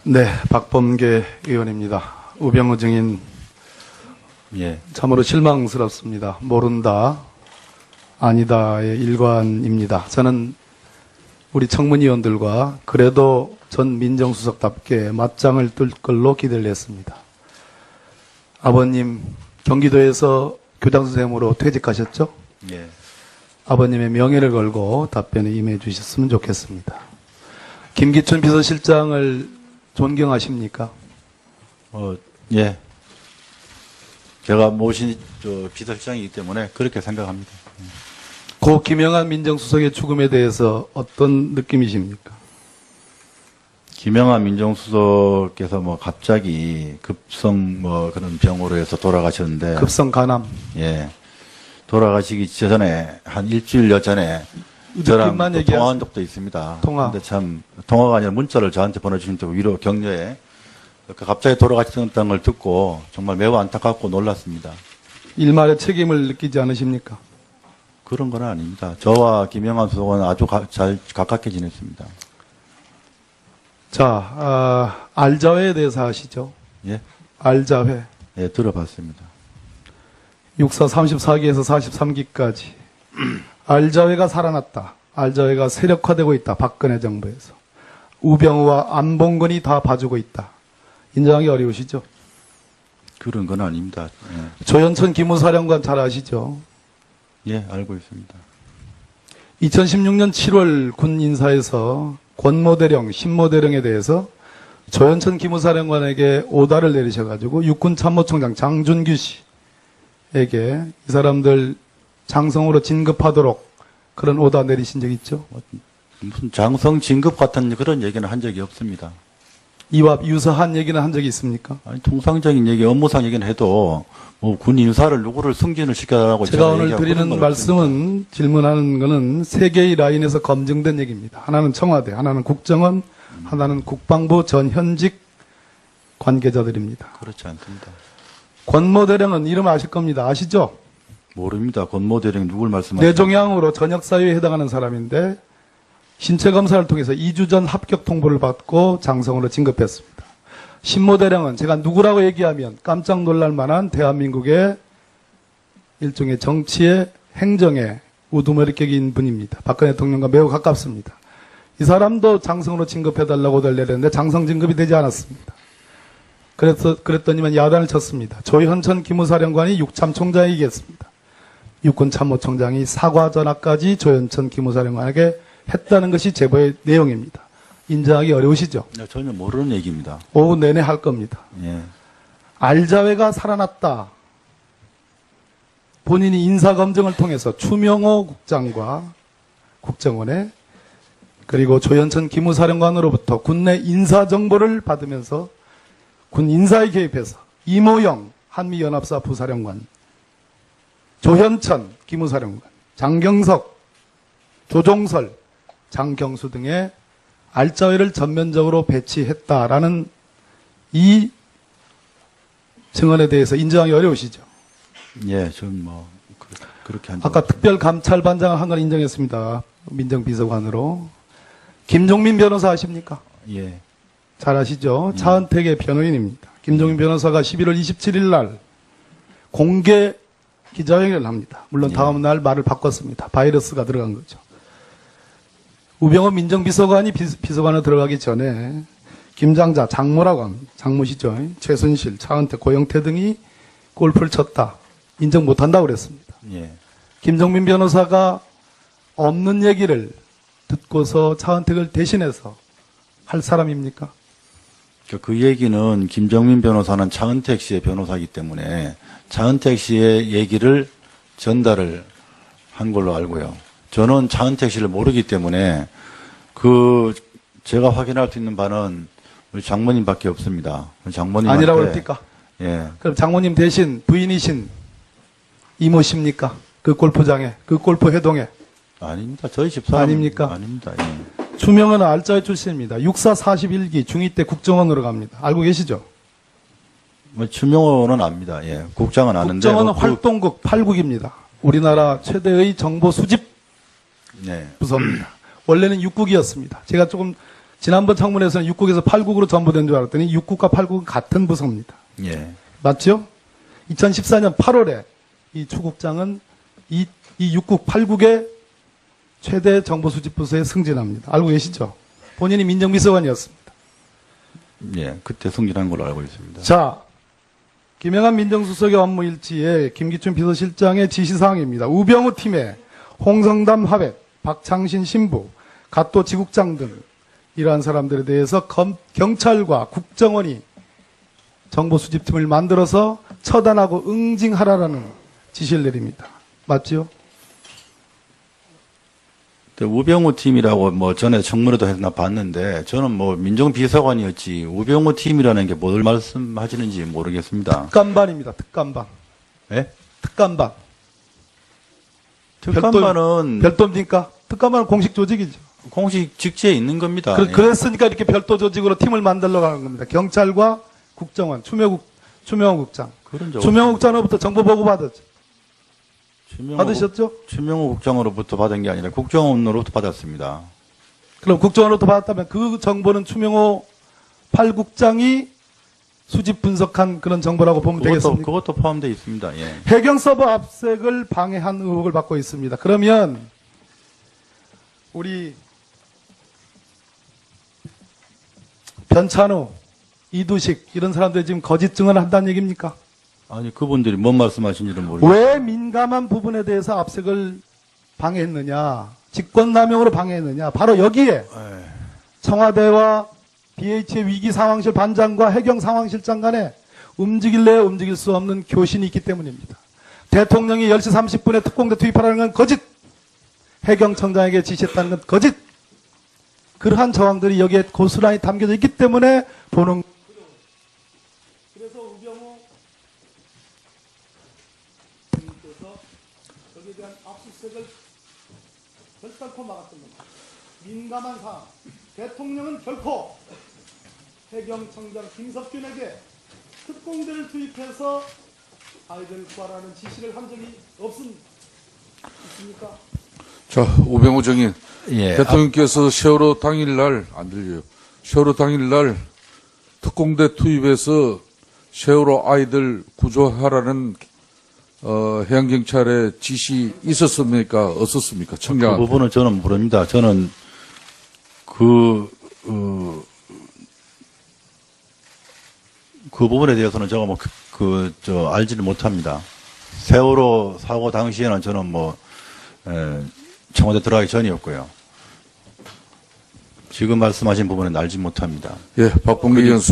네, 박범계 의원입니다. 우병우 증인, 예. 참으로 실망스럽습니다. 모른다, 아니다의 일관입니다. 저는 우리 청문위원들과 그래도 전 민정수석답게 맞짱을 뜰 걸로 기대를 했습니다. 아버님, 경기도에서 교장선생님으로 퇴직하셨죠? 예. 아버님의 명예를 걸고 답변에 임해 주셨으면 좋겠습니다. 김기춘 비서실장을 존경하십니까? 예. 제가 모신 비서실장이기 때문에 그렇게 생각합니다. 고 김영한 민정수석의 죽음에 대해서 어떤 느낌이십니까? 김영하 민정수석께서 갑자기 급성 그런 병으로 해서 돌아가셨는데. 급성 간암. 예. 돌아가시기 전에, 한 일주일여 전에 저랑 통화한 적도 있습니다. 통화. 근데 참, 통화가 아니라 문자를 저한테 보내주신 위로 격려에 갑자기 돌아가셨다는 걸 듣고 정말 매우 안타깝고 놀랐습니다. 일말의 책임을 느끼지 않으십니까? 그런 건 아닙니다. 저와 김영한 수석은 아주 잘 가깝게 지냈습니다. 자, 알자회에 대해서 아시죠? 예? 알자회. 예, 들어봤습니다. 육사 34기에서 43기까지. 알자회가 살아났다. 알자회가 세력화되고 있다. 박근혜 정부에서. 우병우와 안봉근이 다 봐주고 있다. 인정하기 어려우시죠? 그런 건 아닙니다. 예. 조현천 기무사령관 잘 아시죠? 예, 알고 있습니다. 2016년 7월 군 인사에서 권모대령, 신모대령에 대해서 조현천 기무사령관에게 오다를 내리셔가지고 육군참모총장 장준규 씨에게 이 사람들 장성으로 진급하도록 그런 오다 내리신 적 있죠? 무슨 장성 진급 같은 그런 얘기는 한 적이 없습니다. 이와 유사한 얘기는 한 적이 있습니까? 아니, 통상적인 얘기, 업무상 얘기는 해도 군 인사를 누구를 승진을 시켜라고 제가 오늘 드리는 말씀은 질문하는 것은 세 개의 라인에서 검증된 얘기입니다. 하나는 청와대, 하나는 국정원, 하나는 국방부 전 현직 관계자들입니다. 그렇지 않습니다. 권모대령은 이름 아실 겁니다. 아시죠? 모릅니다. 권모대령 누굴 말씀하시는 내종양으로 전역사회에 해당하는 사람인데 신체검사를 통해서 2주 전 합격 통보를 받고 장성으로 진급했습니다. 신모대령은 제가 누구라고 얘기하면 깜짝 놀랄 만한 대한민국의 일종의 정치의 행정의 우두머리격인 분입니다. 박근혜 대통령과 매우 가깝습니다. 이 사람도 장성으로 진급해달라고 달려냈는데 장성 진급이 되지 않았습니다. 그랬더니만 야단을 쳤습니다. 조현천 기무사령관이 육참총장이겠습니다. 육군참모총장이 사과 전화까지 조현천 기무사령관에게 했다는 것이 제보의 내용입니다. 인정하기 어려우시죠? 전혀 모르는 얘기입니다. 오후 내내 할 겁니다. 예. 알자회가 살아났다. 본인이 인사검증을 통해서 추명호 국장과 국정원에 그리고 조현천 기무사령관으로부터 군내 인사정보를 받으면서 군 인사에 개입해서 이모영 한미연합사 부사령관, 조현천 기무사령관, 장경석, 조종설, 장경수 등의 알자회를 전면적으로 배치했다라는 이 증언에 대해서 인정하기 어려우시죠? 예, 전 그렇게 한 적. 아까 특별감찰반장을 한 건 인정했습니다. 민정비서관으로. 김종민 변호사 아십니까? 예. 잘 아시죠? 차은택의 변호인입니다. 김종민 변호사가 11월 27일 날 공개 기자회견을 합니다. 물론 다음 날 말을 바꿨습니다. 바이러스가 들어간 거죠. 우병우 민정비서관이 비서관으로 들어가기 전에 김장자, 장모라고 합니다. 장모시죠. 최순실, 차은택, 고영태 등이 골프를 쳤다. 인정 못한다고 그랬습니다. 예. 김종민 변호사가 없는 얘기를 듣고서 차은택을 대신해서 할 사람입니까? 그 얘기는 김정민 변호사는 차은택 씨의 변호사이기 때문에 차은택 씨의 얘기를 전달을 한 걸로 알고요. 저는 차은택 씨를 모르기 때문에 제가 확인할 수 있는 바는 우리 장모님밖에 없습니다. 장모님한테 아니라고 그럽니까? 예. 그럼 장모님 대신 부인이신 이모십니까? 그 골프장에, 그 골프 회동에. 아닙니다. 저희 집사람 아닙니까? 아닙니다. 예. 추명은 알자회 출신입니다. 육사 41기 중2 때 국정원으로 갑니다. 알고 계시죠? 추명호는 압니다. 예. 국장은 아는데. 국정원은 활동국 8국입니다. 우리나라 최대의 정보 수집 네. 부서입니다. 원래는 6국이었습니다. 제가 조금 지난번 청문회에서는 6국에서 8국으로 전부된 줄 알았더니 6국과 8국은 같은 부서입니다. 예. 맞죠? 2014년 8월에 이 추국장은 이 6국, 8국의 최대 정보수집부서에 승진합니다. 알고 계시죠? 본인이 민정비서관이었습니다. 예. 그때 승진한 걸로 알고 있습니다. 자, 김영한 민정수석의 업무 일지에 김기춘 비서실장의 지시사항입니다. 우병우 팀에 홍성담 하백, 박창신 신부, 갓도 지국장 등 이러한 사람들에 대해서 경찰과 국정원이 정보수집팀을 만들어서 처단하고 응징하라라는 지시를 내립니다. 맞죠? 우병우 팀이라고 뭐 전에 청문회도 해서 나 봤는데 저는 뭐 민정비서관이었지 우병우 팀이라는 게 뭘 말씀하시는지 모르겠습니다. 특감반입니다. 특감반. 예? 특감반. 특감반은 별도입니까? 특감반은 공식 조직이죠. 공식 직제에 있는 겁니다. 예. 그랬으니까 이렇게 별도 조직으로 팀을 만들러 가는 겁니다. 경찰과 국정원, 추명호 국장. 그런 적 추명호 국장으로부터 정보 보고 받았죠. 추명호 받으셨죠? 추명호 국장으로부터 받은 게 아니라 국정원으로부터 받았습니다. 그럼 국정원으로부터 받았다면 그 정보는 추명호 8국장이 수집 분석한 그런 정보라고 보면 되겠습니까? 그것도 포함되어 있습니다. 예. 해경 서버 압색을 방해한 의혹을 받고 있습니다. 그러면 우리 변찬우, 이두식 이런 사람들이 지금 거짓 증언을 한다는 얘기입니까? 아니 그분들이 뭔 말씀하신지는 모르겠어요. 왜 민감한 부분에 대해서 압색을 방해했느냐, 직권남용으로 방해했느냐, 바로 여기에 청와대와 BH의 위기상황실 반장과 해경상황실장 간에 움직일래야 움직일 수 없는 교신이 있기 때문입니다. 대통령이 10시 30분에 특공대 투입하라는 건 거짓, 해경청장에게 지시했다는 건 거짓, 그러한 정황들이 여기에 고스란히 담겨져 있기 때문에 보는. 그래서 우병우 님께서 거기에 대한 압수수색을 결단코 막았던 겁니다. 민감한 사항, 대통령은 결코 해경청장 김석균에게 특공대를 투입해서 아이들 구하라는 지시를 한 적이 있습니까? 자, 우병우 정인. 예. 대통령께서 세월호 당일날, 안 들려요. 세월호 당일날 특공대 투입해서 세월호 아이들 구조하라는, 해양경찰의 지시 있었습니까? 없었습니까? 그 청장. 부분은 저는 모릅니다. 저는 그 부분에 대해서는 제가 뭐 알지를 못합니다. 세월호 사고 당시에는 저는 청와대 들어가기 전이었고요. 지금 말씀하신 부분은 알지 못합니다. 예, 박봉기 의원.